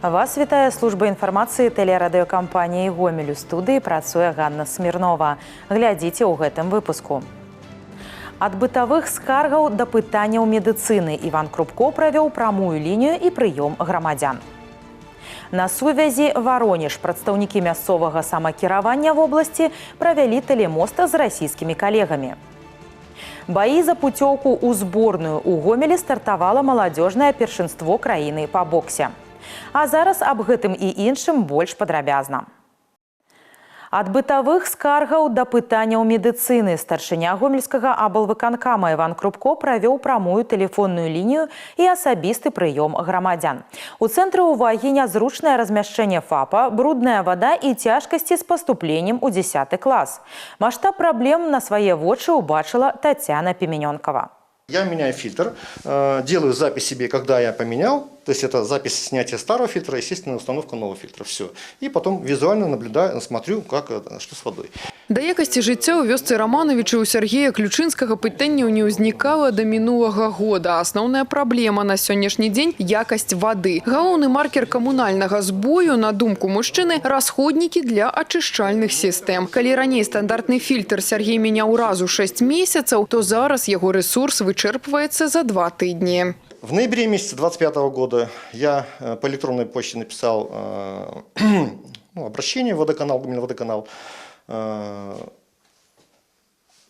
Вас вітае служба інфармацыі тэлерадыёкампаніі «Гомель». У студыі працуе Ганна Смірнова. Глядзіце ў гэтым выпуску. Ад бытавых скаргаў да пытанняў медыцыны Іван Крупко правёў прамую лінію і прыём грамадзян. На сувязі Варонеж прадстаўнікі мясцовага самакіравання в обласці правялі тэлемост з расійскімі калегамі. Баі за пуцёўку ў зборную ў Гомелі стартавала маладзёжнае першынство краіны па боксе. А зараз аб гэтым і іншым больш падрабязна. Ад бытавых скаргаў да пытанняў медыцыны старшыня гомельскага аблвыканкама Іван Крупко правёў прамую тэлефонную лінію і асабісты прыём грамадзян. У цэнтры ўвагі нязручнае размяшчэнне ФАПа, брудная вада і цяжкасці з паступленнем у 10 клас. Маштаб праблем на свае вочы ўбачыла Тацяна Пименёнкова. Я меняю фильтр, делаю запись себе, когда я поменял, то есть это запись снятия старого фильтра, естественно, установка нового фильтра, все. И потом визуально наблюдаю, смотрю, что с водой. Да якасці жыцця ў вёсцы Рамановича у Сергея Ключынскага пытанняў не ўзнікала да мінулага года. Асноўная праблема на сённяшні дзень – якасць вады. Галоўны маркер камунальнага збою, на думку мужчыны, расходнікі для ачышчальных сістэм. Калі раней стандартны фільтр Сергей мяняў раз у 6 месяцаў, то зараз яго ресурс вычерпываецца за 2 тыдні. В ноябре месяце 2025 года я по электронной почте написал обращение в водоканал, именно водоканал.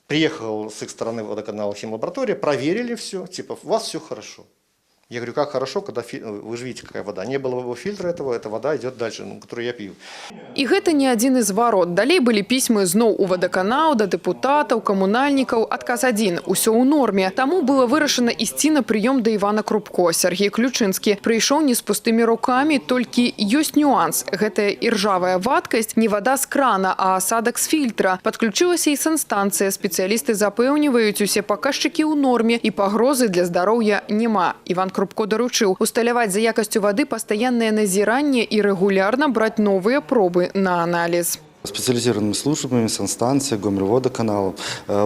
Приехал с их стороны водоканала химлаборатория, проверили все, типа у вас все хорошо. Я говорю, как хорошо, когда вы же видите, какая вода. Не было бы фильтра этого, эта вода идет дальше, которую я пью. І гэта не адзін з варот. Далей былі пісьмы зноў у вадаканал, да дэпутатаў, камунальнікаў. Адказ адзін – усё ў норме. Таму было вырашана ісці на прыём да Івана Крупко. Сергей Ключынскі прыйшоў не з пустымі рукамі, толькі ёсць нюанс. Гэтая іржавая вадкасць не вада з крана, а асадак з фільтра. Падключылася і санстанцыя. Спецыялісты запэўніваюць, усе паказчыкі ў норме і пагрозы для здароўя няма. Іван Крупко доручыў усталяваць за якасцю вады пастаяннае назіранне і рэгулярна браць новыя пробы на анализ. Специализированными службами, санстанцией, Гомельводоканалом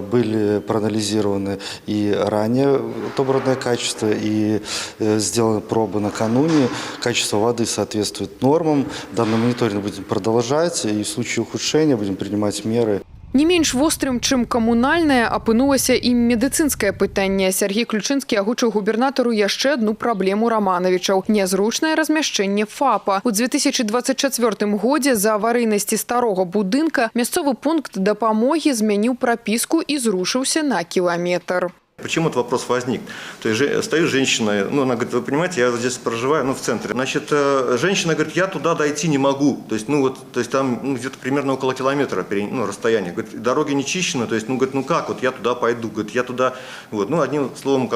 были проанализированы и ранее отобранное качество, и сделаны пробы накануне. Качество воды соответствует нормам. Данный мониторинг будем продолжать, и в случае ухудшения будем принимать меры. Не менш вострым, чым камунальнае, апынулася і медыцынскае пытанне. Сергей Ключынскі агучыў губернатару яшчэ адну праблему Рамановичаў – нязручнае размяшчэнне ФАПа. У 2024 годзе за аварыйнасці старога будынка мясцовы пункт дапамогі змяніў прапіску і зрушыўся на кіламетр. Почему этот вопрос возник? То есть стоит женщина, она говорит, вы понимаете, я здесь проживаю, в центре. Значит, женщина говорит, я туда дойти не могу. То есть, там где-то примерно около километра расстояние. Говорит, дороги не чищены, то есть, говорит, как я туда пойду? Говорит, я туда, одним словом,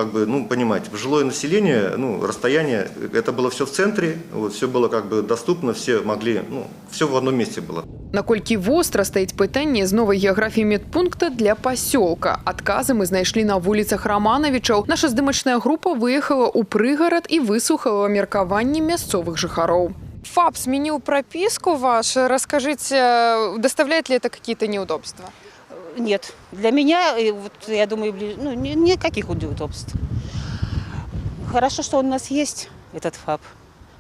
понимаете, пожилое население, расстояние, это было все в центре, все было доступно, все могли, все в одном месте было. Наколькі востра стаіць пытанне з новай геаграфіі медпункта для пасёлка. Адказы мы знайшлі на вуліцах Рамановичаў. Наша здымачная група выехала ў прыгарад і выслухала меркаванні мясцовых жыхароў. ФАП сменил прописку вашу. Расскажите, доставляет ли это какие-то неудобства? Нет. Для меня, я думаю, никаких удобств. Хорошо, что он у нас есть, этот ФАП.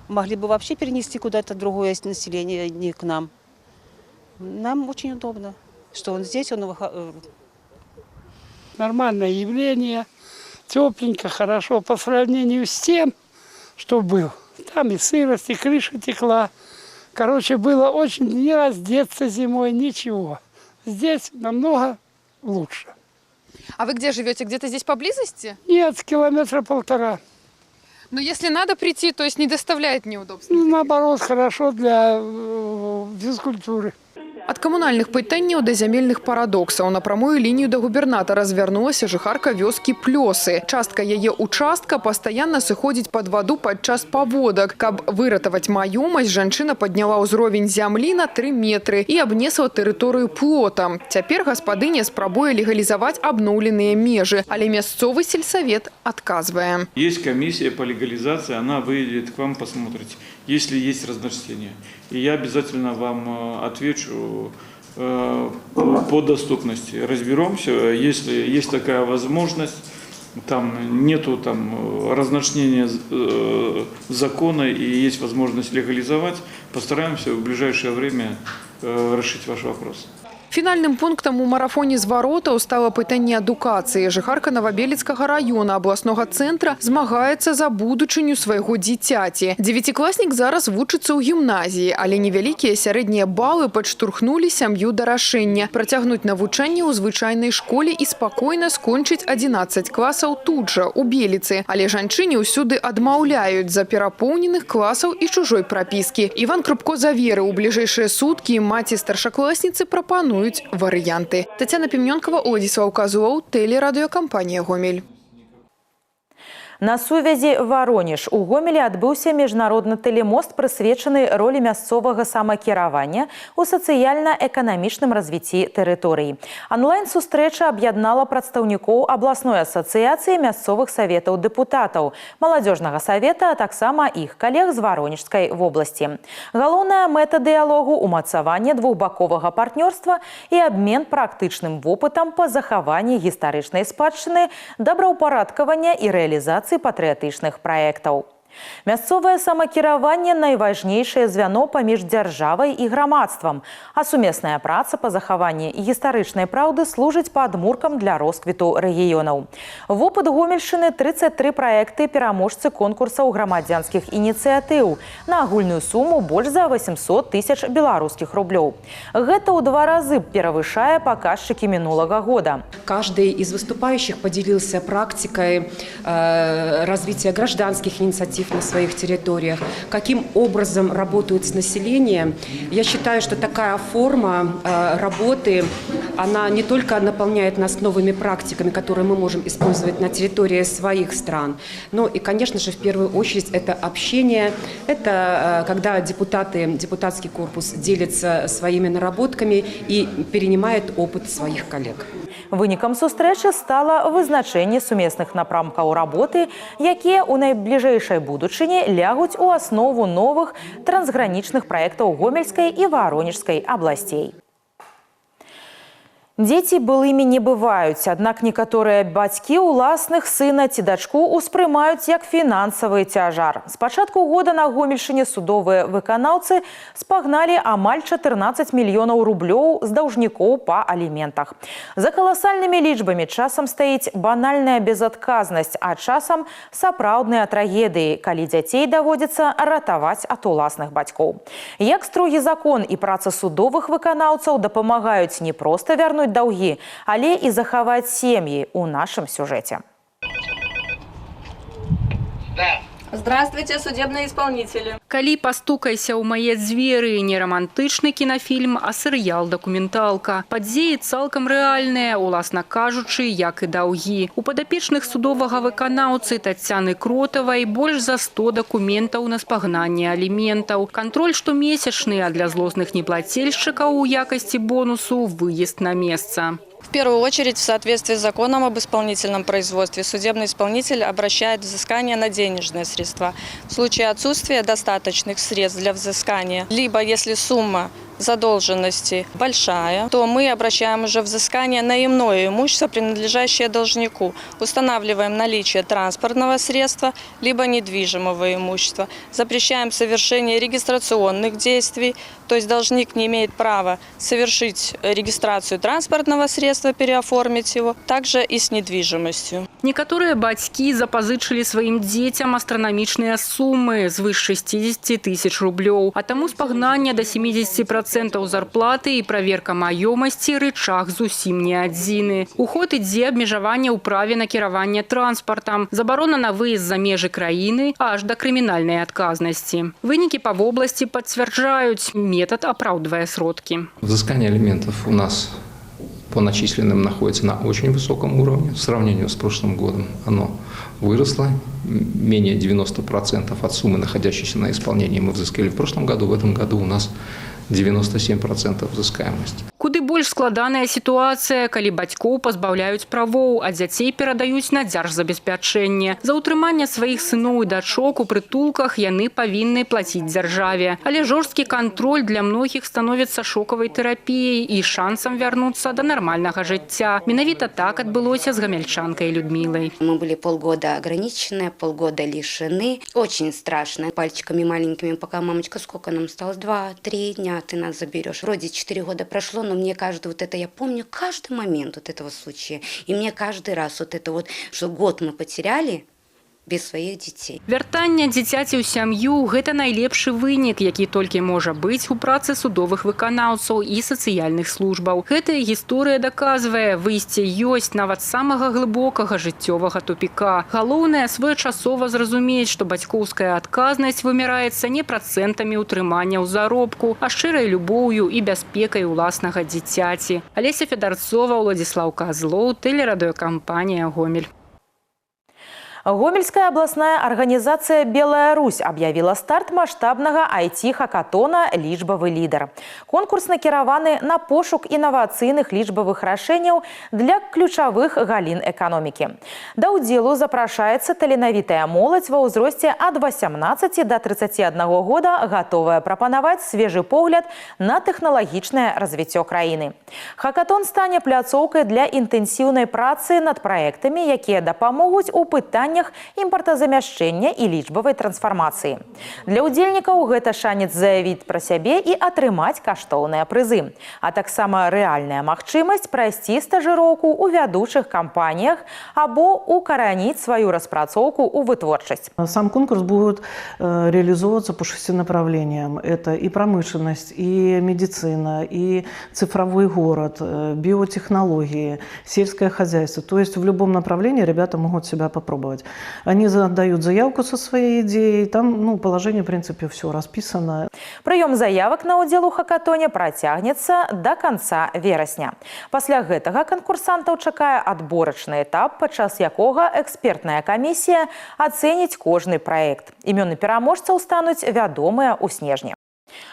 Могли бы вообще перенести куда-то другое население, не к нам. Нам очень удобно, что он здесь, Нормальное явление, тепленько, хорошо по сравнению с тем, что был. Там и сырость, и крыша текла. Короче, было очень не раздеться зимой, ничего. Здесь намного лучше. А вы где живете? Где-то здесь поблизости? Нет, километра 1,5. Но если надо прийти, то есть не доставляет неудобств? Наоборот, хорошо для физкультуры. Ад камунальных пытанняў да зямельных парадоксаў на прамую лінію да губернатара звярнулася жыхарка вёскі Плёсы. Частка яе участка пастаянна сыходзіць пад ваду падчас паводак. Каб выратаваць маёмасць, жанчына падняла ўзровень зямлі на 3 метры і абнесла тэрыторыю плотам. Цяпер гаспадыня спрабуе легалізаваць абноўленыя межы, але мясцовы сельсавет адказвае. Есть комиссия по легализации, она выйдет к вам, посмотрите, если есть разночтение. И я обязательно вам отвечу по доступности. Разберемся, если есть такая возможность, там нету разночтения закона и есть возможность легализовать, постараемся в ближайшее время решить ваш вопрос. Фінальным пунктам у марафоне зваротаў стала пытанне адукацыі. Жыхарка Новабелецкага района абласнога цэнтра змагаецца за будучыню свайго дзіцяці. Дзевяцікласнік зараз вучыцца ў гімназіі, але невялікія сярэднія балы падштурхнулі сям'ю да рашэння працягнуць навучанне ў звычайнай школе і спакойна скончыць 11 класаў тут жа, у Беліцы. Але жанчыне ўсюды адмаўляюць з-за перапоўненых класаў і чужой прапіскі. Іван Крупко заверыў, у бліжэйшыя суткі маці старшакласніцы прапануюць варыянты. Тетяна Пімнёнкова, Владислав Казулов, телерадиокомпания «Гомель». На сувязі Воронеж у Гомелі адбыўся міжнародны тэлемост, прысвечаны ролі мясцовага самакіравання ў сацыяльна-эканамічным развіцці тэрыторыі. Онлайн-сустрэча аб'яднала прадстаўнікоў абласной асацыяцыі мясцовых саветаў дэпутатаў, маладзёжнага савета, а таксама іх калег з Воронежскай вобласці. Галоўная мэта дыялогу – умацаванне двухбаковага партнёрства і абмен практычным вопытам па захаванні гістарычнай спадчыны, добраўпарадкавання і рэалізацыі патрыятычных праектаў. Мясцовае самакіраванне – найважнейшае звяно паміж дзяржавай і грамадствам, а сумесная праца па захаванні гістарычнай праўды служыць падмуркам для росквіту рэгіёнаў. Вопыт Гомельшчыны – 33 праекты пераможцы конкурсаў грамадзянскіх ініцыятыў на агульную суму больш за 800 тысяч беларускіх рублёў. Гэта ў 2 разы перавышае паказчыкі мінулага года. Каждый из выступающих поделился практикой развития гражданских инициатив на своих территориях, каким образом работают с населением. Я считаю, что такая форма работы, она не только наполняет нас новыми практиками, которые мы можем использовать на территории своих стран, но и, конечно же, в первую очередь это общение, это когда депутатский корпус делится своими наработками и перенимает опыт своих коллег. Вынікам сустрэчы стала вызначэнне сумесных напрамкаў работы, якія ў найбліжэйшай будучыні лягуць у аснову новых трансгранічных праектаў Гомельскай і Воронежскай абласцей. Дзеці былымі не бываюць, аднак некаторыя бацькі ўласных сына ці дачку ўспрымаюць як фінансавы цяжар. З пачатку года на Гомельшчыне судовыя выканаўцы спагналі амаль 14 мільёнаў рублёў з даўжнікоў па аліментах. За каласальнымі лічбамі часам стаіць банальная безадказнасць, а часам сапраўдныя трагедыі, калі дзяцей даводзіцца ратаваць ад уласных бацькоў. Як строгі закон і праца судовых выканаўцаў дапамагаюць не проста вярнуць долги, але и захаваць семьи у нашем сюжете. Здравствуйте, судебные исполнители. Калі пастукайся ў мае дзверы, не романтычны кінафільм, а серыял-дакументалка. Падзеі цалкам рэальныя, уласна кажучы, як і даўгі. У падапечных судовага выканаўцы Тацяны Кротавай больш за 100 дакументаў на спагнанне аліментаў. Кантроль штомесячны, а для злосных неплательшчыкаў у якасці бонусу выезд на месца. В первую очередь, в соответствии с законом об исполнительном производстве, судебный исполнитель обращает взыскание на денежные средства. В случае отсутствия достаточных средств для взыскания, либо если сумма задолженности большая, то мы обращаем уже взыскание на иное имущество, принадлежащее должнику. Устанавливаем наличие транспортного средства, либо недвижимого имущества. Запрещаем совершение регистрационных действий, то есть должник не имеет права совершить регистрацию транспортного средства, переоформить его, также и с недвижимостью. Некаторыя бацькі запазычылі сваім дзецям астранамічныя сумы звыш 60 тысяч рублёў, а таму спагнання до 70% зарплаты і праверка маёмасці рычаг зусім не адзіны. У ход ідзе абмежаванне ў праве на кіраванне транспартам, забарона на выезд за межы краіны аж да крымінальнай адказнасці. Вынікі па вобласці пацвярджаюць, метод апраўдвае сродкі. Взыскание алиментов у нас по начисленным находится на очень высоком уровне. В сравнении с прошлым годом оно выросло. Менее 90% от суммы, находящейся на исполнении, мы взыскали в прошлом году. В этом году у нас 97% взыскаемости. К Куды больш складаная сітуацыя, калі бацькоў пазбаўляюць правоў, а дзяцей перадаюць на дзяржзабеспячэнне. За ўтрыманне сваіх сыноў і дачок у прытулках яны павінны плаціць дзяржаве. Але жорсткі кантроль для многіх становіцца шокавай тэрапіяй і шансам вярнуцца да нармальнага жыцця. Менавіта так адбылося з гамельчанкай Людмілай. Мы были полгода ограничены, полгода лишены. Очень страшно. Пальчиками маленькими, пока мамочка, сколько нам осталось? 2-3 дня ты нас заберешь. Вроде 4 года прошло, но мне каждый вот это, я помню каждый момент вот этого случая. И мне каждый раз вот это вот, что год мы потеряли без сваіх дзяцей. Вяртанне дзіцяці ў сям'ю – гэта найлепшы вынік, які толькі можа быць у працы судовых выканаўцаў і сацыяльных службаў. Гэтая гісторыя даказвае, выйсце ёсць нават самага глыбокага жыццёвага тупіка. Галоўнае – своечасова зразумець, што бацькоўская адказнасць вымяраецца не працэнтамі ўтрымання ў заробку, а шчырай любоўю і бяспекай уласнага дзіцяці. Алеся Федарцова, Уладзіслаў Казлоў, тэлерадыёкампанія «Гомель». Гомельская областная организация «Белая Русь» объявила старт масштабного IT-хакатона «Лічбавы лідар». Конкурс накіраваны на пошук інавацыйных лічбавых рашэнняў для ключавых галін эканомікі. Да ўдзелу запрашаецца таленавітая моладзь ва ўзросце ад 18 до 31 года, гатовая прапанаваць свежы погляд на тэхналагічнае развіццё краіны. Хакатон стане пляцоўкай для інтэнсіўнай працы над праектамі, якія дапамогуць у пытаннях імпартазамяшчэння і лічбавай трансфармацыі. Для ўдзельнікаў гэта шанец заявіць пра сябе і атрымаць каштоўныя прызы, а таксама рэальная магчымасць прайсці стажыроўку ў вядучых кампаніях або укараніць сваю распрацоўку ў вытворчасць. Сам конкурс будет реализовываться по 6 направлениям. Это и промышленность, и медицина, и цифровой город, биотехнологии, сельское хозяйство. То есть в любом направлении ребята могут себя попробовать. Они задают заявку со своей идеей, там положение, в принципе, все расписано. Прыём заявак на ўдзел у хакатоне працягнецца до конца верасня. Пасля гэтага канкурсантаў чакае адборачны этап, падчас якога экспертная камісія ацэніць кожны праект. Імёны пераможцаў стануць вядомыя ў снежні.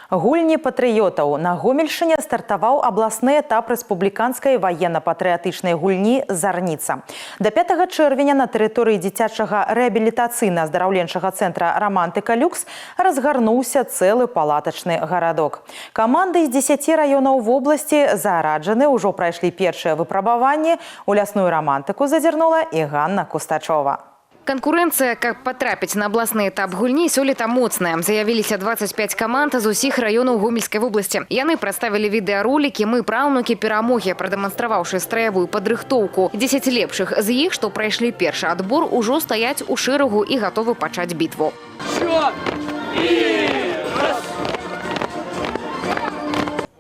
Гульні патрыётаў. На Гомельшчыне стартаваў абласны этап рэспубліканскай ваенна-патрыятычнай гульні «Зарніца». До 5 чэрвеня на тэрыторыі дзіцячага рэабілітацыйна-аздараўленчага цэнтра «Рамантыка Люкс» разгарнуўся цэлы палатачны гарадок. Каманды з 10 раёнаў вобласці зараджаны, ўжо прайшлі першыя выпрабаванні. У лясную рамантыку зазірнула і Ганна Кустачова. Конкуренция, как потрапить на областный этап гульни, сёлета моцная. Заявились 25 команд из усіх районов Гомельской области. Яны представили видеоролики «Мы праўнукі перамогі», продемонстрававшие строевую подрыхтоўку. 10 лепшых з іх, што прайшлі першы адбор, ужо стаяць у шэрагу і гатовы пачаць бітву.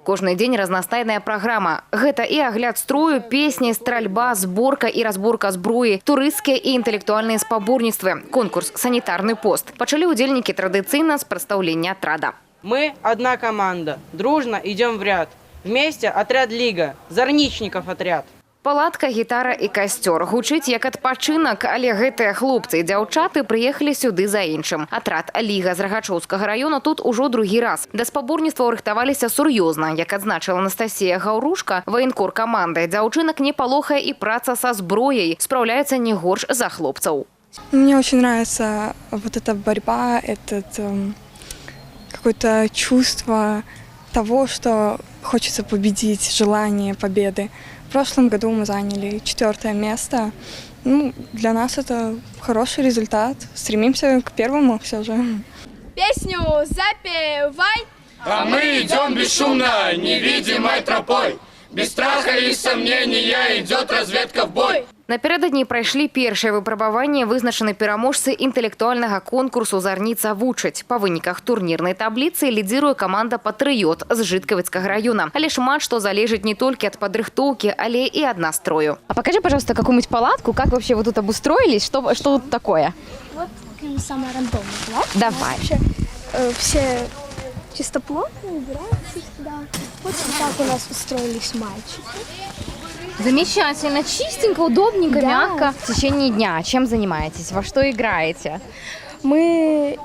Кожны дзень разнастайная праграма. Гэта і агляд строю, песні, стральба, зборка і разборка зброі, турысцкія і інтэлектуальныя спаборніцтвы, конкурс «Санітарны пост». Пачалі ўдзельнікі традыцыйна з прадстаўлення атрада. Мы одна команда, дружно идем в ряд. Вместе отряд Лига, Зарничников отряд. Палатка, гітара і касцёр. Гучыць як адпачынак, але гэтыя хлопцы і дзяўчаты прыехалі сюды за іншым. Атрад Ліга з Рагачоўскага раёна тут ужо другі раз. Да спаборніцтваў рыхтаваліся сур'ёзна. Як адзначыла Анастасія Гаўрушка, ваенкор каманды, дзяўчынак не палохае і праца са зброяй. Спраўляецца не горш за хлопцаў. Мне очень нравится вот эта борьба, какое-то чувство того, что хочется победить, желание победы. В прошлом году мы заняли 4 место. Для нас это хороший результат. Стремимся к первому все же. Песню запевай. А мы идем бесшумно, невидимой тропой. Без страха и сомнения идет разведка в бой. Напярэдадні прайшлі першыя выпрабаванні, вызначаны пераможцы інтэлектуальнага конкурсу «Зарніца вучыць». Па выніках турнірнай табліцы лідзіруе каманда «Патрыёт» з Жыткавіцкага раёна. Але шмат што залежыць не толькі ад падрыхтоўкі, але і ад настрою. А покажи, пожалуйста, какую-нибудь палатку, как вообще вы тут обустроились, что тут такое? Вот самое рандомное. Давай. Все чистоплотные, убираются сюда. Вот так у нас устроились мальчики. Замечательно, чистенько, удобненько, да. Мягко. В течение дня чем занимаетесь, во что играете? Мы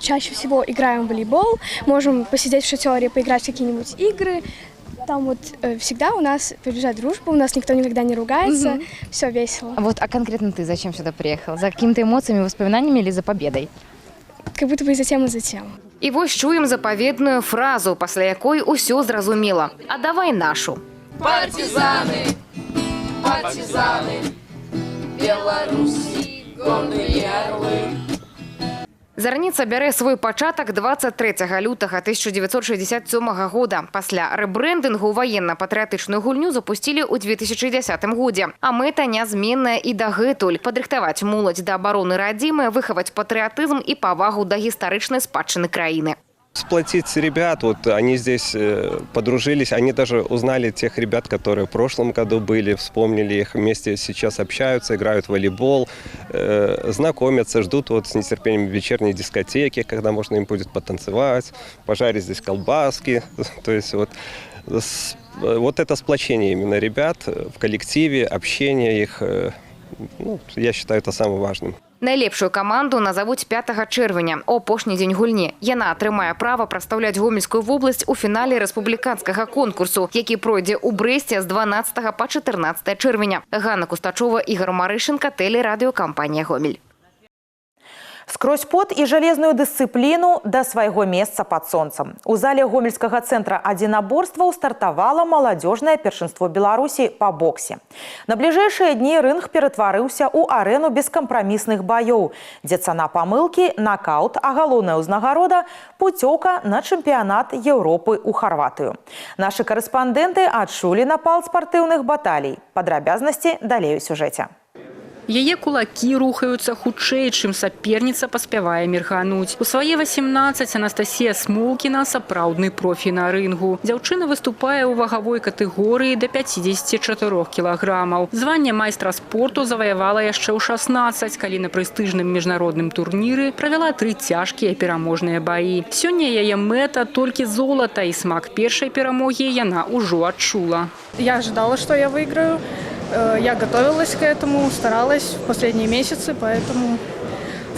чаще всего играем в волейбол, можем посидеть в шатёре, поиграть в какие-нибудь игры. там вот всегда у нас побежает дружба, у нас никто никогда не ругается, все весело. Вот, а конкретно ты зачем сюда приехал? За какими-то эмоциями, воспоминаниями или за победой? Как будто бы и затем, и затем. І вось чуем запаведную фразу, пасля якой усё зразумела. А давай нашу. Партизаны, партизаны, Беларуси, горные орлы. Зарніца бярэ свой пачатак 23 лютага 1967 года. Пасля рэбрэндынгу ваенна-патрыятычную гульню запусцілі ў 2010 годзе. А мэта нязменная і дагэтуль. Падрыхтаваць моладзь да абароны радзімы, выхаваць патрыятызм і павагу да гістарычнай спадчыны краіны. Сплотить ребят, вот они здесь подружились, они даже узнали тех ребят, которые в прошлом году были, вспомнили их, вместе сейчас общаются, играют в волейбол, знакомятся, ждут вот с нетерпением вечерней дискотеки, когда можно им будет потанцевать, пожарить здесь колбаски. То есть вот это сплочение именно ребят в коллективе, общение их, ну, я считаю, это самым важным. Найлепшую каманду назовуць 5 чэрвеня, апошні дзень гульні. Яна атрымае права прадстаўляць Гомельскую вобласць у фінале рэспубліканскага конкурсу, які пройдзе ў Брэсце з 12 па 14 чэрвеня. Ганна Кустачова, Ігор Марышенко, тэлерадыёкампанія «Гомель». Скрозь пот і жалезную дысцыпліну да свайго месца пад сонцам. У зале Гомельскага цэнтра адзінаборстваў стартавала маладзёжнае першынство Беларусі па боксе. На бліжэйшыя дні рынг ператварыўся ў арэну бескампрамісных баёў, дзе цана памылкі, накаут, а галоўная ўзнагарода – пуцёўка на чэмпіянат Еўропы ў Харватыю. Нашы карэспандэнты адчулі напал спартыўных баталій. Падрабязнасці далей у сюжэце. Яе кулакі рухаюцца хутчэй, чым саперніца паспявае міргануць. У свае 18 Анастасія Смолкіна сапраўдны профі на рынгу. Дзяўчына выступае ў вагавой катэгорыі да 54 кілаграмаў. Званне майстра спорту заваявала яшчэ ў 16, калі на прэстыжным міжнародным турніры правяла 3 цяжкія пераможныя баі. Сёння яе мэта толькі золата, і смак першай перамогі яна ўжо адчула. Я ожидала, что я выиграю. Я готовилась к этому, старалась в последние месяцы, поэтому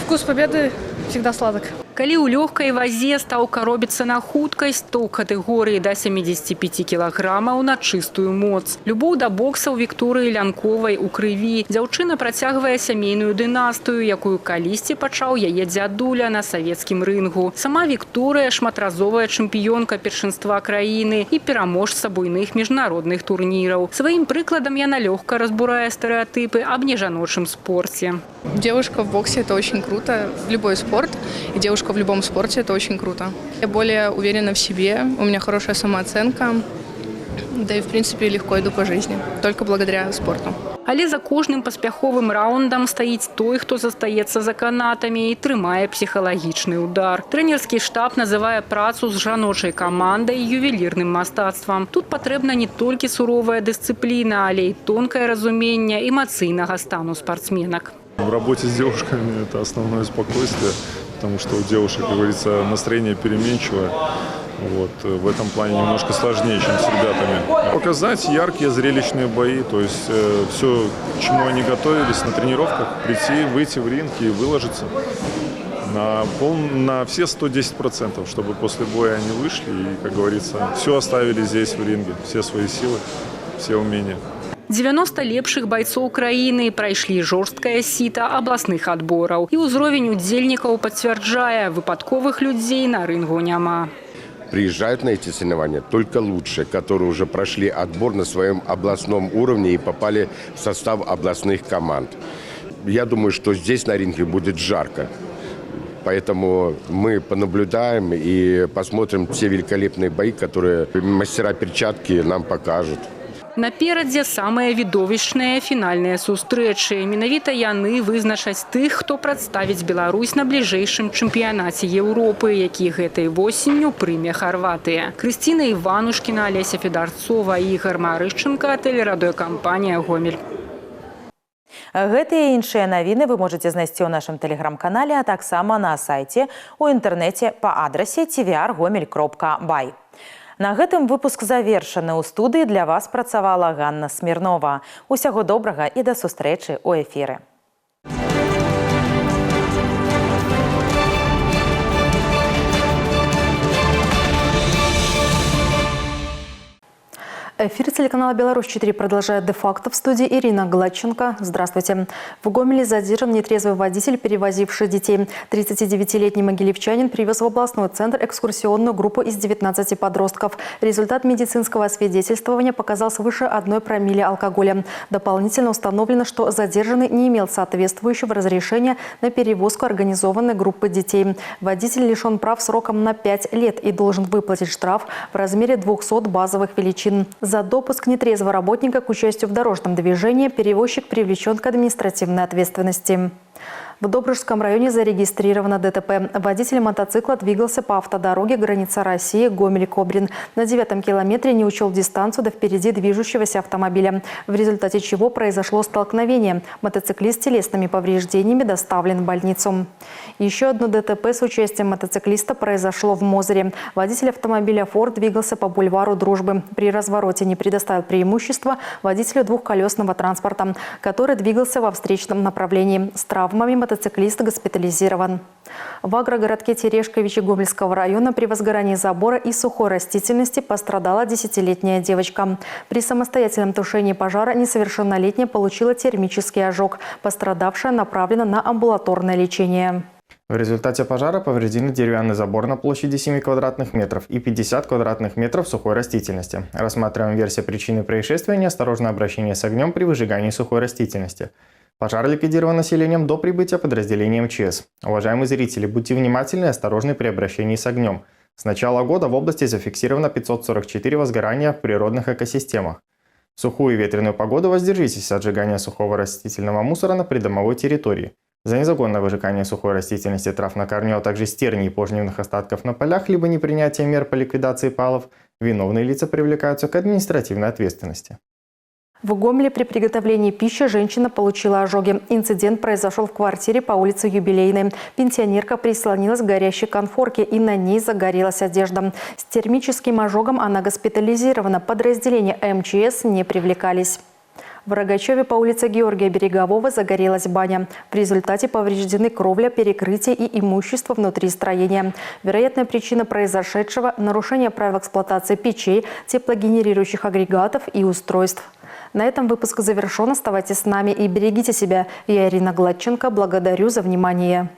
вкус победы всегда сладок. Калі ў лёгкай вазе стаўка робіцца на хуткасць, то ў катэгорыі да 75 кілаграмаў на чыстую моц. Любоў да бокса ў Вікторыі Лянковай у крыві. Дзяўчына працягвае сямейную дынастыю, якую калісьці пачаў яе дзядуля на савецкім рынгу. Сама Вікторыя шматразовая чэмпіёнка першынства краіны і пераможца буйных міжнародных турніраў. Сваім прыкладам яна лёгка разбурае стэрэатыпы аб нежаночым спорце. Девушка в боксе – это очень круто. Любой спорт. И девушка в любом спорте – это очень круто. Я более уверена в себе, у меня хорошая самооценка, да и в принципе легко иду по жизни, только благодаря спорту. Але за кожным паспяховым раундам стаіць той, хто застаецца за канатамі і трымае псіхалагічны удар. Трэнерскі штаб называе працу з жаночай камандай ювелірным мастацтвам. Тут патрэбна не толькі суровая дысцыпліна, але і тонкае разуменне эмацыйнага стану спортсменак. В работе с девушками это основное спокойствие, потому что у девушек, как говорится, настроение переменчивое. Вот. В этом плане немножко сложнее, чем с ребятами. Показать яркие зрелищные бои, то есть все, к чему они готовились на тренировках, прийти, выйти в ринг и выложиться на все 110%, чтобы после боя они вышли и, как говорится, все оставили здесь в ринге, все свои силы, все умения. 90 лепшых бойцоў краіны прайшлі жорсткае сіта абласных адбораў. І ўзровень удзельнікаў пацвярджае, выпадковых людзей на рынгу няма. Приезжают на эти соревнования только лучшие, которые уже прошли отбор на своем областном уровне и попали в состав областных команд. Я думаю, что здесь на ринге будет жарко. Поэтому мы понаблюдаем и посмотрим все великолепные бои, которые мастера перчатки нам покажут. Наперадзе самыя відовішчныя фінальныя сустрэчы. Менавіта яны вызначаць тых, хто прадставіць Беларусь на бліжэйшым чэмпіянаце Еўропы, які гэтай восенню прыме Харватыя. Крысціна Іванушкіна, Алеся Федарцова, Ігор Марышченко, тэлерадыёкампанія «Гомель». Гэтыя і іншыя навіны вы можаце знайсці ў нашым тэлеграм-канале, а таксама на сайце у інтэрнэце па адрасе tvr.gomel.by. На гэтым выпуск завершаны. У студыі для вас працавала Ганна Смірнова. Усяго добрага і да сустрэчы ў эфіры. Эфир телеканала «Беларусь-4» продолжает де-факто. В студии Ирина Гладченко. Здравствуйте. В Гомеле задержан нетрезвый водитель, перевозивший детей. 39-летний могилевчанин привез в областной центр экскурсионную группу из 19 подростков. Результат медицинского освидетельствования показал свыше 1 промилле алкоголя. Дополнительно установлено, что задержанный не имел соответствующего разрешения на перевозку организованной группы детей. Водитель лишен прав сроком на 5 лет и должен выплатить штраф в размере 200 базовых величин. За допуск нетрезвого работника к участию в дорожном движении перевозчик привлечен к административной ответственности. В Добрыжском районе зарегистрировано ДТП. Водитель мотоцикла двигался по автодороге граница России Гомель-Кобрин. На 9-м километре не учел дистанцию до впереди движущегося автомобиля, в результате чего произошло столкновение. Мотоциклист с телесными повреждениями доставлен в больницу. Еще одно ДТП с участием мотоциклиста произошло в Мозыре. Водитель автомобиля «Форд» двигался по бульвару Дружбы. При развороте не предоставил преимущества водителю двухколесного транспорта, который двигался во встречном направлении. С травмами мотоциклист госпитализирован. В агрогородке Терешковичи Гомельского района при возгорании забора из сухой растительности пострадала 10-летняя девочка. При самостоятельном тушении пожара несовершеннолетняя получила термический ожог. Пострадавшая направлена на амбулаторное лечение. В результате пожара повреждены деревянный забор на площади 7 квадратных метров и 50 квадратных метров сухой растительности. Рассматриваем версию причины происшествия – неосторожное обращение с огнем при выжигании сухой растительности. Пожар ликвидирован населением до прибытия подразделения МЧС. Уважаемые зрители, будьте внимательны и осторожны при обращении с огнем. С начала года в области зафиксировано 544 возгорания в природных экосистемах. В сухую и ветреную погоду воздержитесь от сжигания сухого растительного мусора на придомовой территории. За незаконное выжигание сухой растительности, трав на корню, а также стерней и пожнивных остатков на полях, либо непринятие мер по ликвидации палов, виновные лица привлекаются к административной ответственности. В Гомеле при приготовлении пищи женщина получила ожоги. Инцидент произошел в квартире по улице Юбилейной. Пенсионерка прислонилась к горящей конфорке и на ней загорелась одежда. С термическим ожогом она госпитализирована. Подразделения МЧС не привлекались. В Рогачеве по улице Георгия Берегового загорелась баня. В результате повреждены кровля, перекрытие и имущество внутри строения. Вероятная причина произошедшего – нарушение правил эксплуатации печей, теплогенерирующих агрегатов и устройств. На этом выпуск завершен. Оставайтесь с нами и берегите себя. Я Ирина Гладченко. Благодарю за внимание.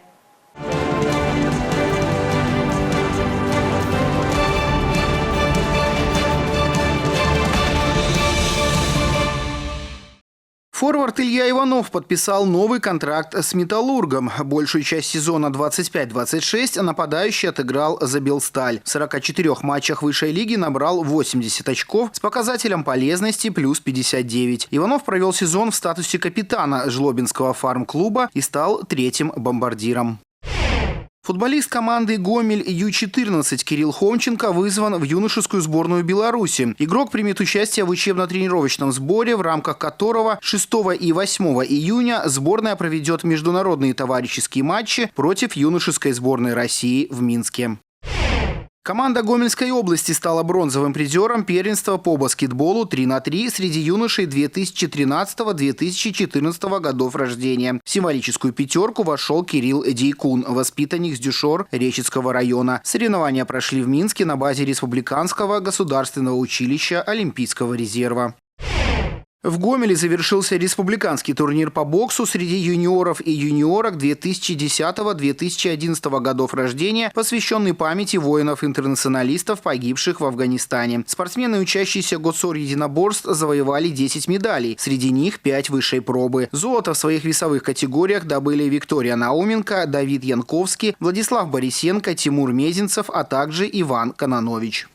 Форвард Илья Иванов подписал новый контракт с «Металлургом». Большую часть сезона 25-26 нападающий отыграл за «Белсталь». В 44 матчах высшей лиги набрал 80 очков с показателем полезности плюс 59. Иванов провел сезон в статусе капитана Жлобинского фарм-клуба и стал 3-м бомбардиром. Футболист команды «Гомель» Ю-14 Кирилл Хомченко вызван в юношескую сборную Беларуси. Игрок примет участие в учебно-тренировочном сборе, в рамках которого 6 и 8 июня сборная проведет международные товарищеские матчи против юношеской сборной России в Минске. Команда Гомельской области стала бронзовым призером первенства по баскетболу 3х3 среди юношей 2013-2014 годов рождения. В символическую пятерку вошел Кирилл Дейкун, воспитанник с Дюшор Речицкого района. Соревнования прошли в Минске на базе Республиканского государственного училища Олимпийского резерва. В Гомеле завершился республиканский турнир по боксу среди юниоров и юниорок 2010-2011 годов рождения, посвященный памяти воинов-интернационалистов, погибших в Афганистане. Спортсмены, учащиеся госор-единоборств, завоевали 10 медалей. Среди них 5 высшей пробы. Золото в своих весовых категориях добыли Виктория Науменко, Давид Янковский, Владислав Борисенко, Тимур Мезенцев, а также Иван Кононович.